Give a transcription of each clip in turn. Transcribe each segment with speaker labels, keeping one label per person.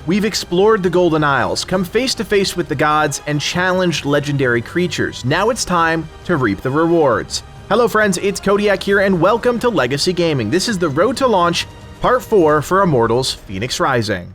Speaker 1: We've explored the Golden Isles, come face to face with the gods, and challenged legendary creatures. Now it's time to reap the rewards. Hello friends, it's Kodiak here, and welcome to Legacy Gaming. This is the Road to Launch, Part 4 for Immortals Fenyx Rising.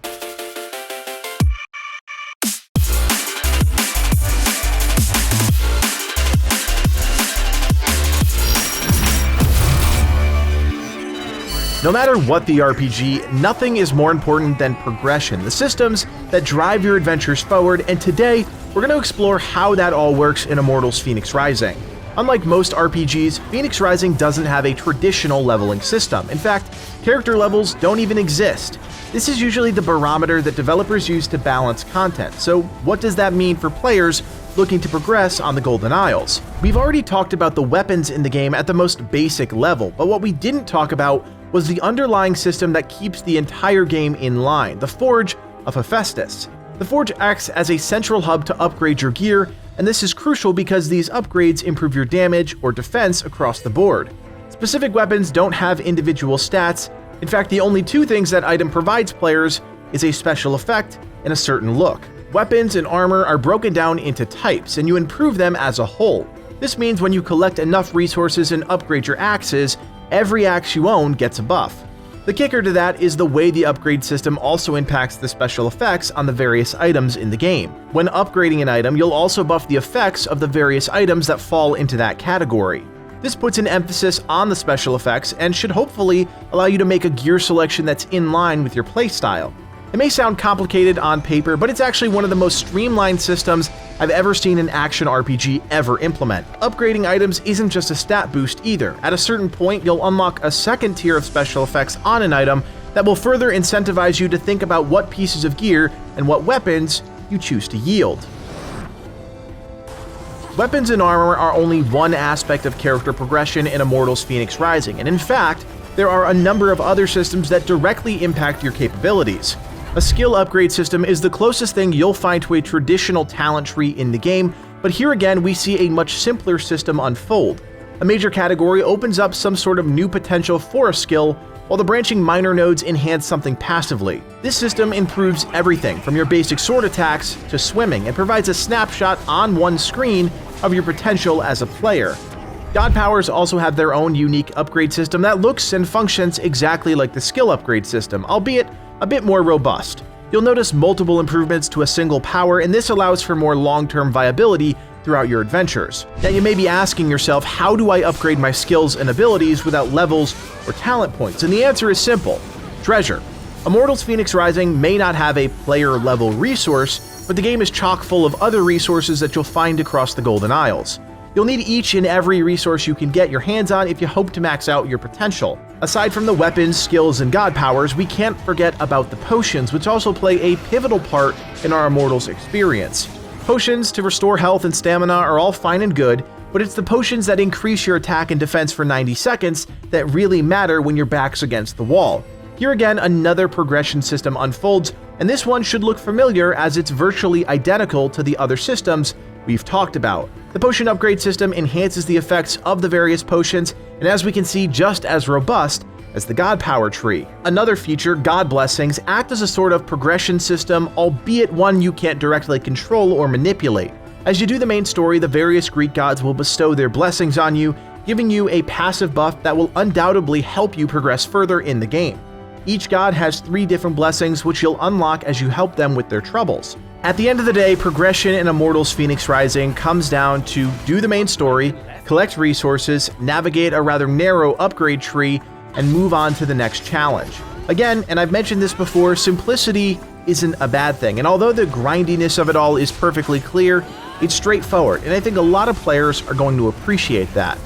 Speaker 1: No matter what the RPG, nothing is more important than progression, the systems that drive your adventures forward, and today we're going to explore how that all works in Immortals Fenyx Rising. Unlike most RPGs, Fenyx Rising doesn't have a traditional leveling system. In fact, character levels don't even exist. This is usually the barometer that developers use to balance content. So what does that mean for players looking to progress on the Golden Isles? We've already talked about the weapons in the game at the most basic level, but what we didn't talk about was the underlying system that keeps the entire game in line, the Forge of Hephaestus. The Forge acts as a central hub to upgrade your gear, and this is crucial because these upgrades improve your damage or defense across the board. Specific weapons don't have individual stats. In fact, the only two things that item provides players is a special effect and a certain look. Weapons and armor are broken down into types, and you improve them as a whole. This means when you collect enough resources and upgrade your axes, every axe you own gets a buff. The kicker to that is the way the upgrade system also impacts the special effects on the various items in the game. When upgrading an item, you'll also buff the effects of the various items that fall into that category. This puts an emphasis on the special effects and should hopefully allow you to make a gear selection that's in line with your playstyle. It may sound complicated on paper, but it's actually one of the most streamlined systems I've ever seen an action RPG ever implement. Upgrading items isn't just a stat boost either. At a certain point, you'll unlock a second tier of special effects on an item that will further incentivize you to think about what pieces of gear and what weapons you choose to yield. Weapons and armor are only one aspect of character progression in Immortals Fenyx Rising, and in fact, there are a number of other systems that directly impact your capabilities. A skill upgrade system is the closest thing you'll find to a traditional talent tree in the game, but here again we see a much simpler system unfold. A major category opens up some sort of new potential for a skill, while the branching minor nodes enhance something passively. This system improves everything from your basic sword attacks to swimming and provides a snapshot on one screen of your potential as a player. God powers also have their own unique upgrade system that looks and functions exactly like the skill upgrade system, albeit a bit more robust. You'll notice multiple improvements to a single power, and this allows for more long-term viability throughout your adventures. Now you may be asking yourself, how do I upgrade my skills and abilities without levels or talent points? And the answer is simple: treasure. Immortals Fenyx Rising may not have a player-level resource, but the game is chock full of other resources that you'll find across the Golden Isles. You'll need each and every resource you can get your hands on if you hope to max out your potential. Aside from the weapons, skills, and god powers, we can't forget about the potions, which also play a pivotal part in our Immortals experience. Potions to restore health and stamina are all fine and good, but it's the potions that increase your attack and defense for 90 seconds that really matter when your back's against the wall. Here again, another progression system unfolds, and this one should look familiar as it's virtually identical to the other systems we've talked about. The potion upgrade system enhances the effects of the various potions, and as we can see, just as robust as the God Power tree. Another feature, God Blessings, act as a sort of progression system, albeit one you can't directly control or manipulate. As you do the main story, the various Greek gods will bestow their blessings on you, giving you a passive buff that will undoubtedly help you progress further in the game. Each god has 3 different blessings, which you'll unlock as you help them with their troubles. At the end of the day, progression in Immortals Fenyx Rising comes down to do the main story, collect resources, navigate a rather narrow upgrade tree, and move on to the next challenge. Again, and I've mentioned this before, simplicity isn't a bad thing, and although the grindiness of it all is perfectly clear, it's straightforward, and I think a lot of players are going to appreciate that.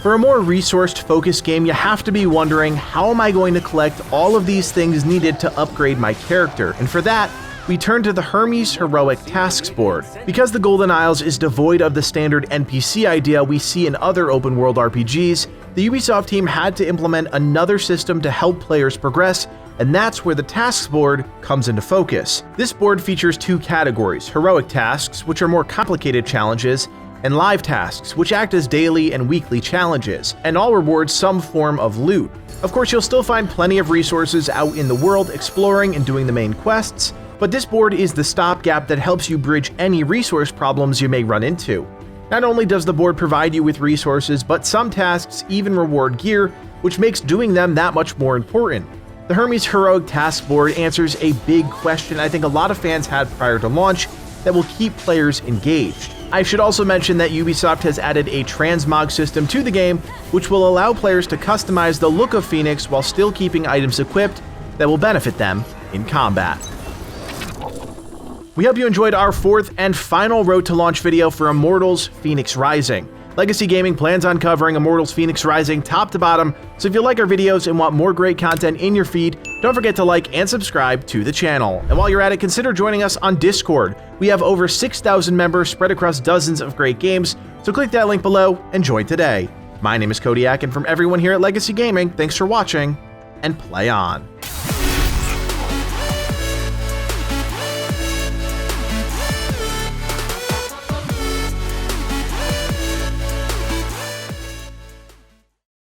Speaker 1: For a more resource-focused game, you have to be wondering, how am I going to collect all of these things needed to upgrade my character? And for that, we turn to the Herme's Heroic Tasks board. Because the Golden Isles is devoid of the standard NPC idea we see in other open-world RPGs, the Ubisoft team had to implement another system to help players progress, and that's where the Tasks board comes into focus. This board features 2 categories: Heroic Tasks, which are more complicated challenges, and live tasks, which act as daily and weekly challenges, and all reward some form of loot. Of course, you'll still find plenty of resources out in the world exploring and doing the main quests, but this board is the stopgap that helps you bridge any resource problems you may run into. Not only does the board provide you with resources, but some tasks even reward gear, which makes doing them that much more important. The Herme's Heroic Task Board answers a big question I think a lot of fans had prior to launch that will keep players engaged. I should also mention that Ubisoft has added a transmog system to the game, which will allow players to customize the look of Fenyx while still keeping items equipped that will benefit them in combat. We hope you enjoyed our fourth and final road to launch video for Immortals Fenyx Rising. Legacy Gaming plans on covering Immortals Fenyx Rising top to bottom, so if you like our videos and want more great content in your feed, don't forget to like and subscribe to the channel. And while you're at it, consider joining us on Discord. We have over 6,000 members spread across dozens of great games, so click that link below and join today. My name is Kodiak, and from everyone here at Legacy Gaming, thanks for watching, and play on.